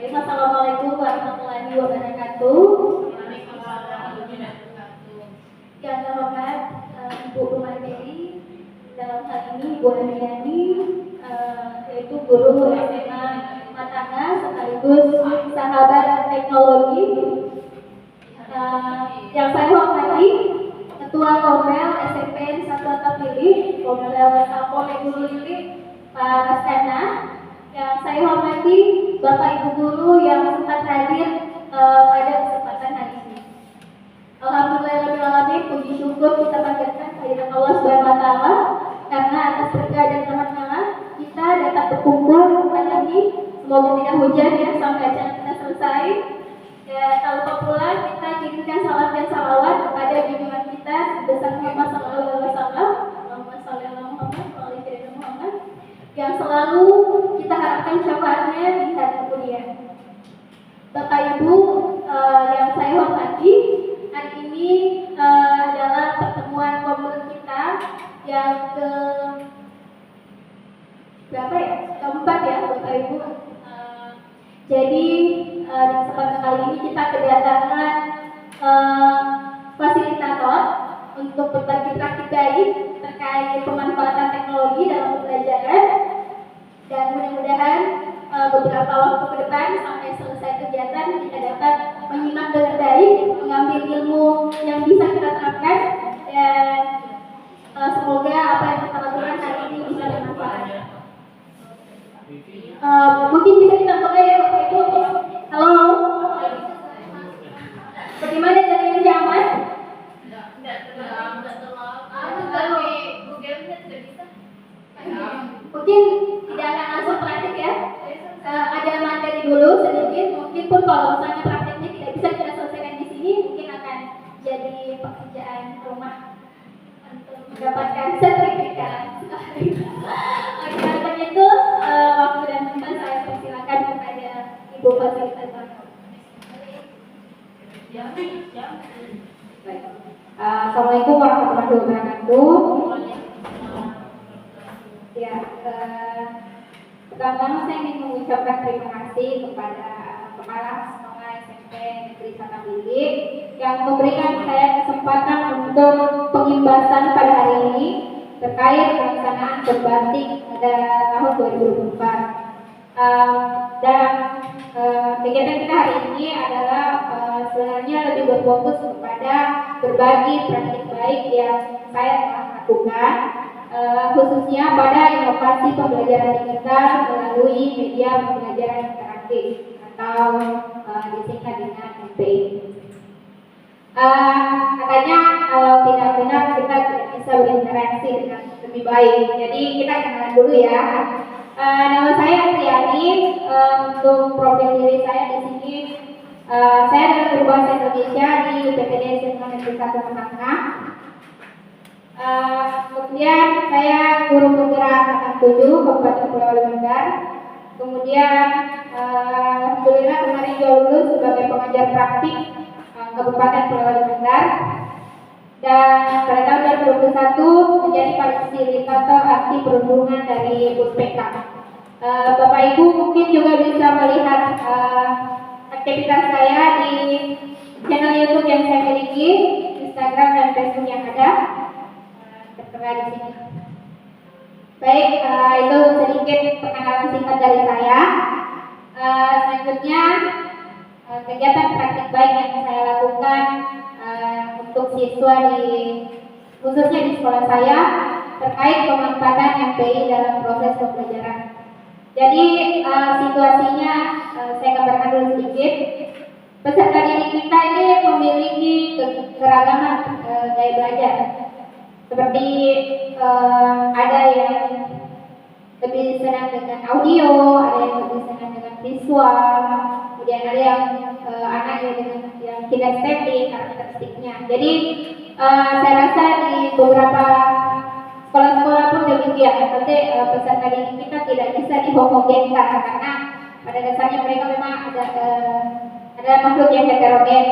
Assalamualaikum warahmatullahi wabarakatuh. Yang terhormat Ibu Pemateri, dalam hal ini Ibu Amiani, yaitu guru SMA Matanga sekaligus sahabat teknologi. Yang saya hormati Ketua Komel SMP Satu Atapilih, Komel Sapol Guru Lili, Pak Raskana. Yang saya hormati Bapak Ibu Guru yang sempat hadir pada kesempatan hari ini. Alhamdulillahirobbilalamin, puji syukur kita panjatkan kehadirat Allah Subhanahu wa taala karena atas berkah dan rahmat-Nya kita dapat berkumpul di tempat ini. Semoga tidak hujan ya sampai acara kita selesai. Ya, kalau pula kita kirimkan salam dan salawat kepada junjungan kita sebesar Muhammad sallallahu alaihi wasallam. Allahumma shalli ala Muhammad wa ala ali Muhammad, yang selalu kita harapkan syafaatnya di hari kemudian. Bapak Ibu yang saya hormati, hari ini adalah pertemuan komul kita yang keempat ya Bapak Ibu. Jadi di kesempatan kali ini kita kedatangan fasilitator untuk berbagi praktik baik terkait pemanfaatan teknologi dalam pembelajaran, dan mudah-mudahan beberapa waktu ke depan sampai selesai kegiatan kita dapat menyimak dengan baik, mengambil ilmu yang bisa kita terapkan, dan semoga apa yang kita lakukan hari ini bisa bermanfaat. Mungkin bisa kita mulai ya Bapak Ibu. Halo, bagaimana jalannya nyaman? Mungkin tidak akan langsung praktik ya. Ada materi dulu sedikit. Mungkin pun kalau misalnya praktiknya tidak bisa kita selesaikan di sini, mungkin akan jadi pekerjaan rumah untuk mendapatkan sertifikat. Oleh itu, waktu dan tempat saya persilakan kepada Ibu Fasilitator. Assalamualaikum warahmatullahi wabarakatuh. Ya, pertama saya ingin mengucapkan terima kasih kepada Kepala Sekolah SMP Negeri Satapilih yang memberikan saya kesempatan untuk pengimbasan pada hari ini terkait pelaksanaan berbatik pada tahun 2024. Dan kegiatan kita hari ini adalah sebenarnya lebih berfokus kepada berbagi praktik baik yang saya telah lakukan, khususnya pada inovasi pembelajaran digital melalui media pembelajaran interaktif atau disingkat dengan MPI. Katanya tidak benar kita tidak bisa berinteraksi dengan lebih baik. Jadi kita kenalan dulu ya. Nama saya Triani. Untuk profil diri saya di sini, saya adalah guru bahasa Indonesia di UPTD SMA Negeri 1 Matanga. Kemudian saya guru penggerak angkatan 7 Kabupaten Pulau Mandar. Kemudian alhamdulillah kemarin juga lulus sebagai pengajar praktik Kabupaten Pulau Mandar. Dan pada tahun 2021 menjadi fasilitator aksi perhubungan dari Puspeka. Bapak Ibu mungkin juga bisa melihat aktivitas saya di channel YouTube yang saya miliki, Instagram dan Facebook yang ada, tertera di sini. Baik, itu sedikit perkenalan singkat dari saya. Selanjutnya kegiatan praktik baik yang saya lakukan untuk siswa khususnya di sekolah saya terkait pemanfaatan MPI dalam proses pembelajaran. Jadi situasinya saya gambarkan dulu sedikit. Peserta didik kita ini memiliki keragaman gaya belajar. Seperti ada yang lebih senang dengan audio, ada yang lebih senang dengan visual, kemudian ada yang anak dengan yang kinestetik karakteristiknya. Jadi saya rasa di beberapa sekolah-sekolah pun demikian. Nanti peserta didik kita tidak bisa dihomogenkan karena pada dasarnya mereka memang adalah makhluk yang heterogen.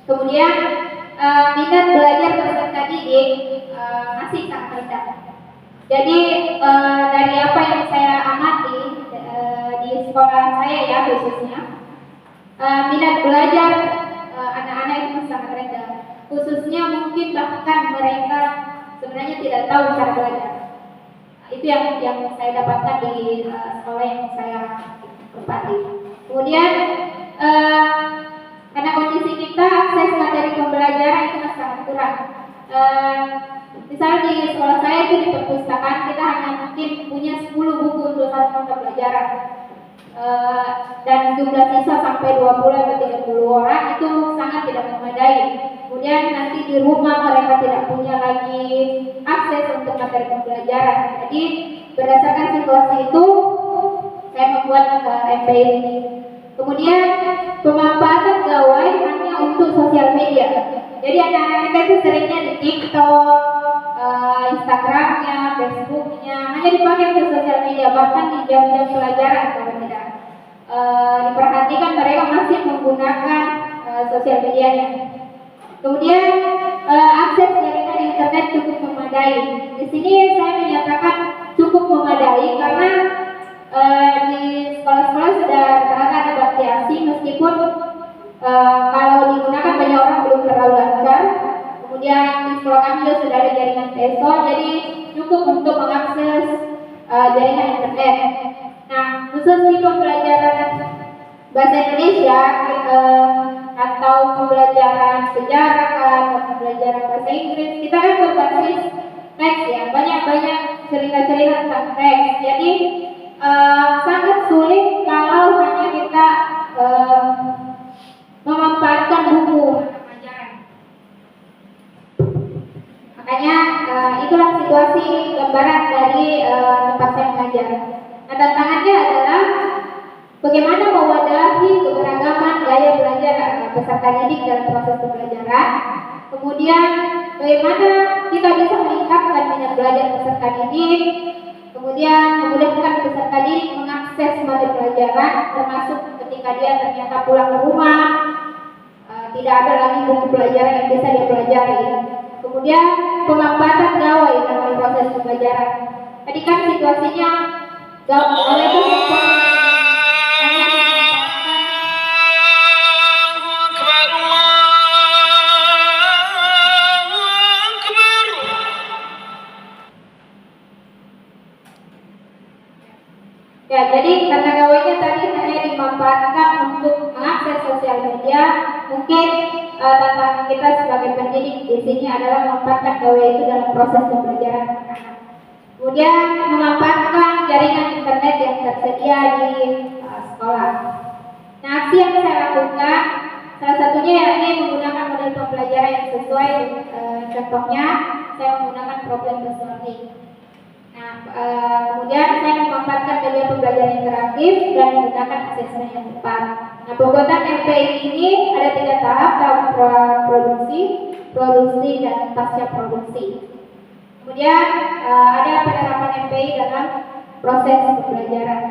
Kemudian minat belajar peserta didik masih sangat rendah. Jadi dari apa yang saya amati di sekolah saya ya khususnya, minat belajar anak-anak itu sangat rendah. Khususnya mungkin bahkan mereka sebenarnya tidak tahu cara belajar. Itu yang saya dapatkan di sekolah yang saya tempati. Kemudian karena kondisi kita akses materi pembelajaran itu sangat kurang. Misalnya di sekolah saya itu di perpustakaan kita hanya mungkin punya 10 buku untuk satu mata pelajaran. Dan jumlah siswa sampai 20 atau 30 orang itu sangat tidak memadai. Kemudian nanti di rumah mereka tidak punya lagi akses untuk materi pembelajaran. Jadi berdasarkan situasi itu saya membuat MPI ini. Kemudian pemanfaatan gawai hanya untuk sosial media. Jadi anak-anak kita itu seringnya di TikTok, Instagramnya, Facebooknya hanya dipakai untuk sosial media, bahkan di jam-jam pelajaran kalau tidak diperhatikan mereka masih menggunakan sosial medianya. Kemudian akses jaringan internet cukup memadai. Di sini saya menyatakan cukup memadai karena di sekolah-sekolah sudah rata-rata ada bakti asing meskipun kalau digunakan banyak orang belum terlalu lancar. Kemudian di sekolah kami juga sudah ada jaringan TESOL, jadi cukup untuk mengakses jaringan internet. Nah, khusus di pembelajaran bahasa Indonesia atau pembelajaran sejarah atau pembelajaran bahasa Inggris, kita kan berbasis teks ya, banyak cerita-cerita tentang teks. Jadi sangat sulit kalau hanya kita memanfaatkan buku pelajaran. Makanya itulah situasi gambaran dari tempat saya mengajar. Nah, tantangannya adalah bagaimana mewadahi keberagaman gaya belajar peserta didik dalam proses pembelajaran. Kemudian bagaimana kita bisa meningkatkan minat belajar peserta didik. Kemudian memudahkan peserta didik mengakses materi pelajaran, termasuk ketika dia ternyata pulang ke rumah tidak ada lagi buku pelajaran yang bisa dia pelajari. Kemudian pemanfaatan gawai dalam proses pembelajaran. Tadi kan situasinya gawai itu ya, jadi karena gawainya tadi hanya dimanfaatkan untuk mengakses sosial media, mungkin tantangan kita sebagai pendidik di sini adalah memanfaatkan gawai itu dalam proses pembelajaran anak-anak. Kemudian memanfaatkan jaringan internet yang tersedia di sekolah. Nah, aksi yang saya lakukan salah satunya yakni menggunakan model pembelajaran yang sesuai. Contohnya saya menggunakan problem based learning. Nah, kemudian saya memanfaatkan media pembelajaran interaktif dan menggunakan asesmen yang tepat. Nah, pembuatan MPI ini ada 3 tahap: tahap produksi, dan pasca produksi. Kemudian ada penerapan MPI dalam proses pembelajaran.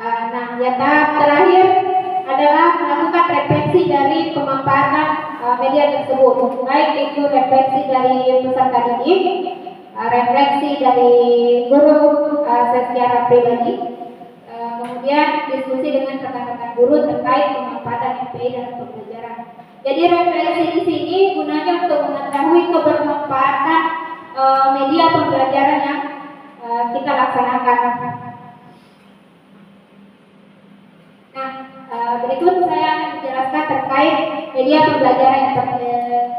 Nah, yang tahap terakhir adalah melakukan refleksi dari pemanfaatan media tersebut, baik itu refleksi dari peserta didik, refleksi dari guru secara pribadi, kemudian diskusi dengan rekan-rekan guru terkait pemanfaatan MPI dalam pembelajaran. Jadi refleksi di sini gunanya untuk mengetahui kebermanfaatan media pembelajaran yang kita laksanakan. Nah, berikut saya akan menjelaskan terkait media pembelajaran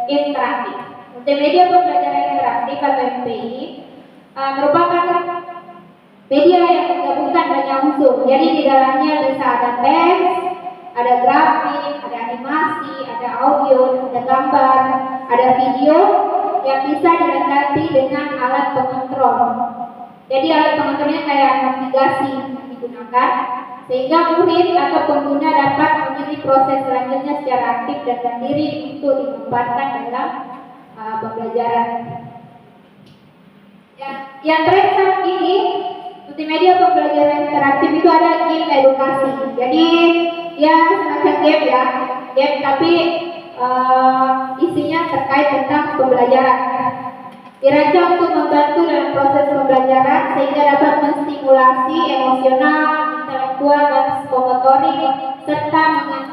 interaktif. Multimedia pembelajaran interaktif atau MPI merupakan media yang menggabungkan banyak unsur. Jadi di dalamnya bisa ada teks, ada grafik, ada animasi, ada audio, ada gambar, ada video yang bisa dilengkapi dengan alat pengontrol. Jadi alat pengontrolnya kayak navigasi yang digunakan, sehingga murid atau pengguna dapat memilih proses selanjutnya secara aktif dan mandiri untuk dimanfaatkan dalam pembelajaran. Yang terakhir saat ini, multimedia pembelajaran interaktif itu ada game edukasi. Jadi ya semacam game ya, game tapi isinya terkait tentang pembelajaran. Dirancang untuk membantu dalam proses pembelajaran sehingga dapat menstimulasi emosional, intelektual dan psikomotorik, serta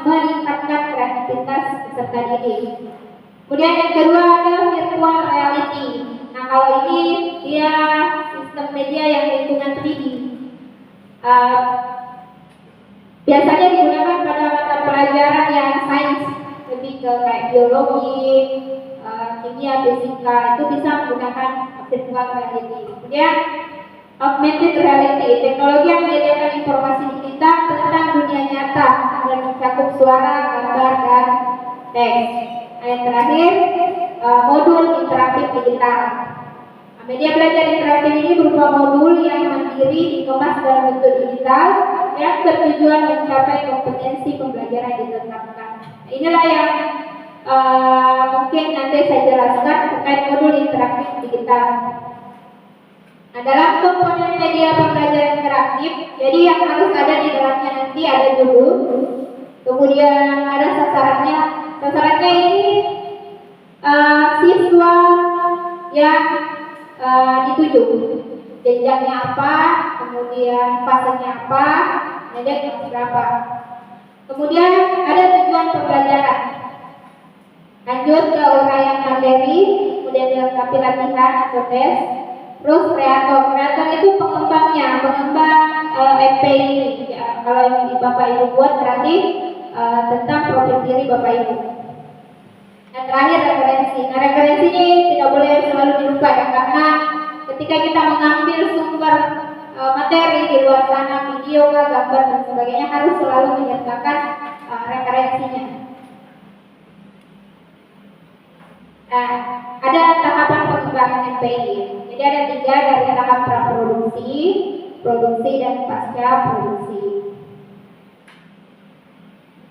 meningkatkan kreativitas peserta didik. Kemudian yang kedua ada virtual reality. Nah, kalau ini dia sistem media yang lingkungan 3D. Biasanya digunakan pada mata pelajaran yang sains, lebih ke kayak biologi, kimia, fisika, itu bisa menggunakan virtual reality. Kemudian augmented reality, teknologi yang menyediakan informasi digital tentang dunia nyata dan mencakup suara, gambar, dan teks. Yang terakhir, modul interaktif digital. Media belajar interaktif ini berupa modul yang mandiri dikemas dalam bentuk digital yang bertujuan mencapai kompetensi pembelajaran ditetapkan. Inilah yang mungkin nanti saya jelaskan terkait modul interaktif digital. Nah, dalam komponen media pembelajaran interaktif, jadi yang harus ada di dalamnya nanti ada judul, kemudian ada sasarannya. Sasarannya ini siswa yang dituju, jenjangnya apa, kemudian fasenya apa, kemudian kelas berapa. Kemudian ada tujuan pembelajaran. Lanjut ke uraian materi, kemudian dilengkapi latihan atau tes. Terus kreator itu pengembang FPI ini. Ya, kalau yang Bapak Ibu buat berarti tentang profil diri Bapak Ibu. Dan terakhir referensi. Nah, referensi ini tidak boleh selalu dilupa ya, karena ketika kita mengambil sumber materi di luar sana, video, gambar dan sebagainya, harus selalu menyertakan referensinya. Nah, ada tahapan pengembangan MPI. Jadi ada 3 dari tahap praproduksi, produksi, dan pasca produksi.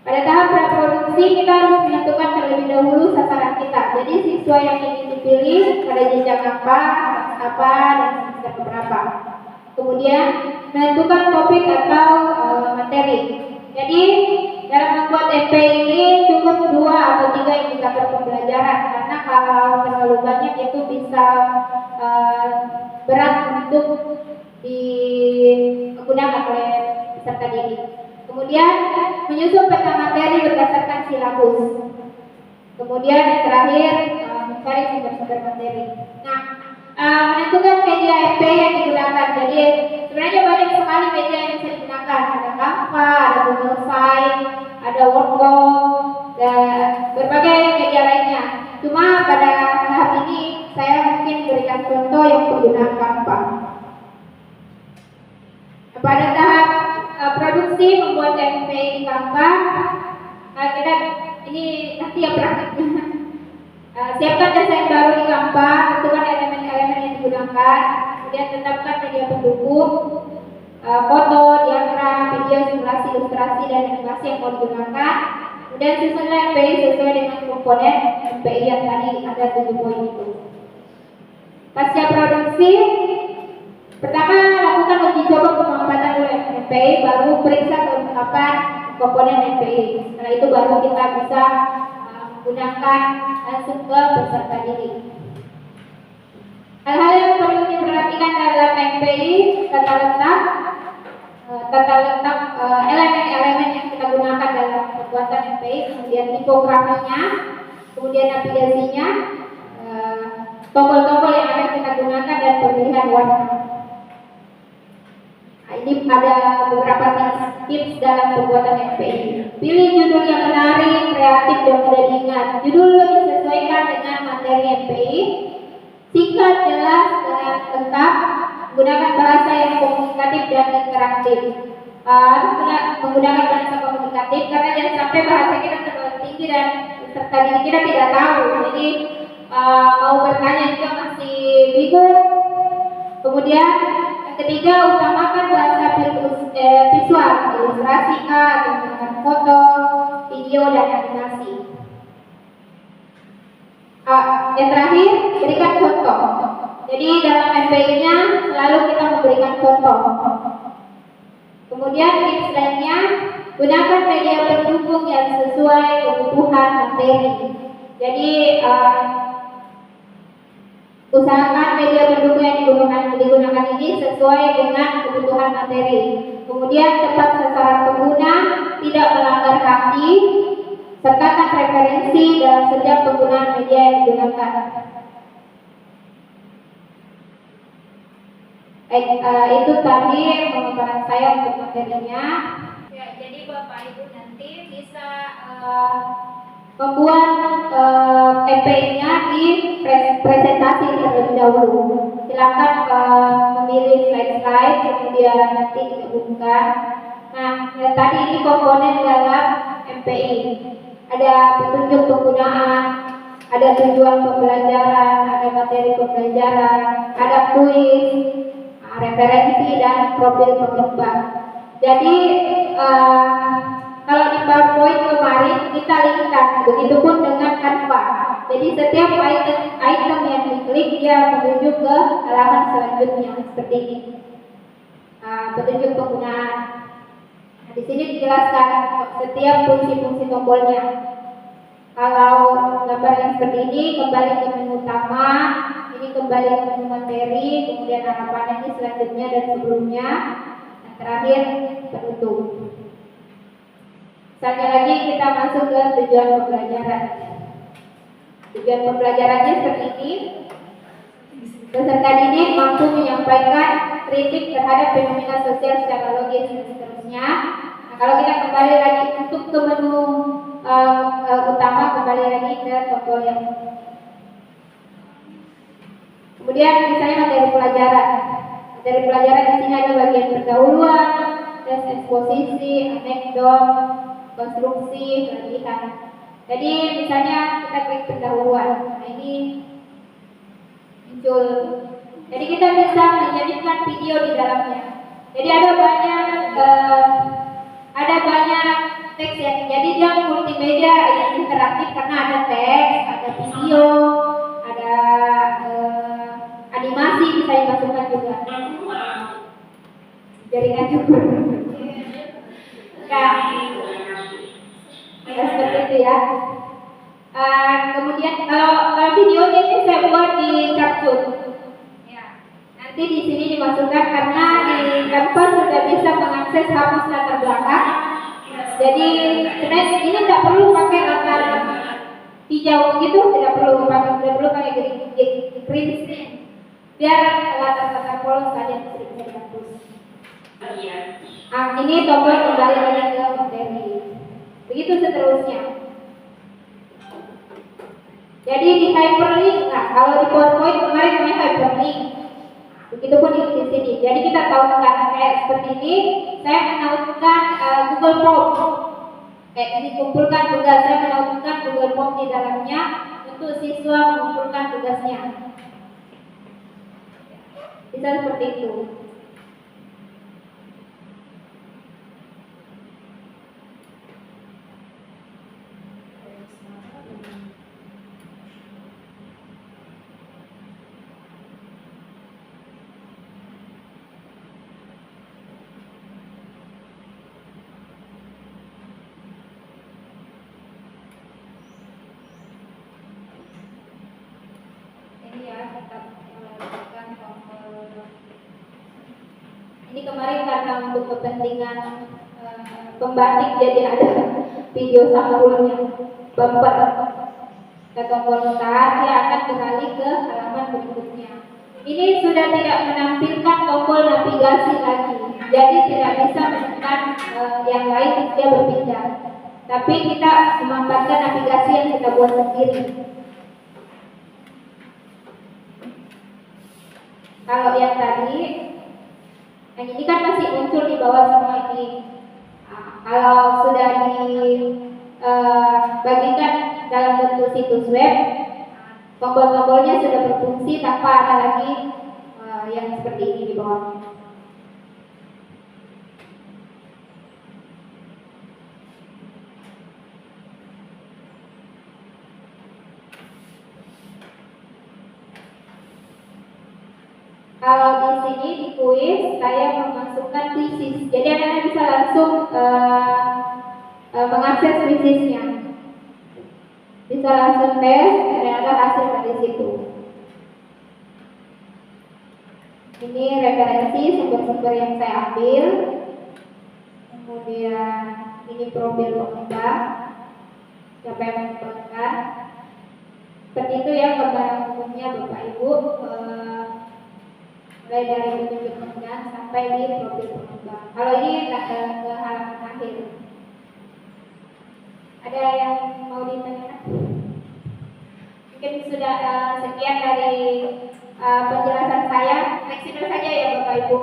Pada tahap praproduksi kita harus menentukan terlebih dahulu sasaran kita. Jadi siswa yang ingin dipilih pada jenjang apa, dan semester berapa. Kemudian menentukan topik atau materi. Jadi dalam membuat MPI ini cukup 2 atau 3 indikator pembelajaran, karena kalau terlalu banyak itu bisa berat untuk digunakan oleh peserta didik. Kemudian menyusun peta materi berdasarkan silabus. Kemudian yang terakhir mencari sumber-sumber materi. Nah, menentukan media MPI yang digunakan. Jadi sebenarnya banyak sekali media yang bisa digunakan. Ada Canva, ada Google Site, ada Word, dan berbagai media lainnya. Cuma pada tahap ini saya mungkin berikan contoh yang menggunakan Canva. Pada tahap produksi membuat MPI di Canva, kita ini nanti yang praktiknya. Siapkan desain baru di Canva, tentukan elemen-elemen yang digunakan, kemudian tetapkan media pendukung, foto, diagram, video, simulasi, ilustrasi, dan animasi yang mau digunakan. Kemudian susunlah MPI sesuai dengan komponen MPI yang tadi ada 7 poin itu. Pasca produksi, pertama lakukan uji coba pemanfaatan oleh MPI, baru periksa kelengkapan komponen MPI. Setelah itu baru kita bisa menggunakan langsung ke peserta didik. Hal-hal yang perlu diperhatikan dalam MPI, tata letak elemen-elemen yang kita gunakan dalam pembuatan MPI, kemudian tipografinya, kemudian navigasinya, tombol-tombol yang akan kita gunakan, dan pemilihan warna. Ini ada beberapa tips dalam pembuatan MPI. Pilih judul yang menarik, kreatif, dan mudah diingat. Judul disesuaikan dengan materi MPI. Singkat, jelas, dan lengkap. Gunakan bahasa yang komunikatif dan interaktif. Menggunakan bahasa komunikatif karena jangan sampai bahasa kita terlalu tinggi dan peserta didik kita tidak tahu. Jadi mau bertanya juga masih bingung. Kemudian yang ketiga, utamakan bahasa visual, ilustrasi, menggunakan foto, video, dan animasi. Yang terakhir, berikan contoh. Jadi dalam MPI-nya selalu kita memberikan contoh. Kemudian tips lainnya, gunakan media pendukung yang sesuai kebutuhan materi. Jadi usahakan media pendukung yang digunakan ini sesuai dengan kebutuhan materi. Kemudian tepat sasaran pengguna, tidak melanggar kaki, sertakan referensi dalam setiap penggunaan media yang digunakan. Itu tadi pemaparan saya untuk materinya. Ya, jadi Bapak Ibu nanti bisa membuat MP-nya di presentasi terlebih dahulu. Silakan memilih slide-slide, kemudian nanti digabungkan. Nah, tadi ini komponen dalam MPI. Ada petunjuk penggunaan, ada tujuan pembelajaran, ada materi pembelajaran, ada kuis, referensi, dan profil pengembang. Jadi kalau di PowerPoint kemarin kita linkkan, begitupun dengan Canva. Jadi setiap item yang diklik dia menuju ke halaman selanjutnya seperti ini. Petunjuk penggunaan. Nah, di sini dijelaskan setiap fungsi-fungsi tombolnya. Kalau gambar yang seperti ini kembali ke menu utama, ini kembali ke menu materi, kemudian harapan ini selanjutnya dan sebelumnya, dan terakhir penutup. Misalnya lagi kita masuk ke tujuan pembelajaran. Tujuan pembelajarannya seperti ini. Peserta didik mampu menyampaikan kritik terhadap fenomena sosial secara logis dan seterusnya. Nah, kalau kita kembali lagi untuk ke menu utama, kembali lagi ke tombol yang kemudian misalnya materi pelajaran. Materi pelajaran di sini ada bagian pendahuluan, tes eksposisi, anekdot, konstruksi, latihan. Jadi misalnya kita klik pendahuluan. Nah, ini muncul. Jadi kita bisa menjadikan video di dalamnya. Jadi ada banyak teks ya. Jadi dia multimedia yang interaktif karena ada teks, ada video, ada animasi bisa dimasukkan juga. Jaringan juga. Nah, seperti itu ya. Kemudian kalau videonya ini saya buat di CapCut. Nanti di sini dimasukkan karena di Canva sudah bisa mengakses hapus latar belakang. Jadi sebenarnya ini tidak perlu pakai latar hijau begitu, tidak perlu pakai green screen. Biar latar polos saja bisa dihapus. Ini tombol kembali lagi ke materi. Begitu seterusnya. Jadi di hyperlink, nah kalau di PowerPoint kemarin namanya hyperlink. Begitupun di sini. Jadi kita tahu kan kayak seperti ini. Saya menautkan Google Form. Dikumpulkan tugas. Saya menautkan Google Form di dalamnya untuk siswa mengumpulkan tugasnya. Bisa seperti itu. Ini kemarin karena untuk kepentingan pembatik jadi ada video sampulnya bumper ke tombol start, dia akan beralih ke halaman berikutnya. Ini sudah tidak menampilkan tombol navigasi lagi, jadi tidak bisa menekan yang lain, dia berpindah. Tapi kita memanfaatkan navigasi yang kita buat sendiri. Kalau yang tadi, yang ini kan masih muncul di bawah semua ini. Kalau sudah dibagikan dalam bentuk situs web, tombol-tombolnya sudah berfungsi tanpa ada lagi yang seperti ini di bawahnya. Kalau di sini di kuis saya memasukkan kuisis, jadi anak-anak bisa langsung mengakses kuisisnya, bisa langsung tes dan ada hasil dari situ. Ini referensi sumber-sumber yang saya ambil. kemudian ini profil pengembang, siapa yang mengembangkan. Seperti itu ya gambaran umumnya Bapak Ibu, mulai dari petunjuk pengembang sampai di profil pengembang. Kalau ini ke halaman akhir. Ada yang mau ditanyakan? Mungkin sudah sekian dari penjelasan saya. Fleksibel saja ya Bapak Ibu.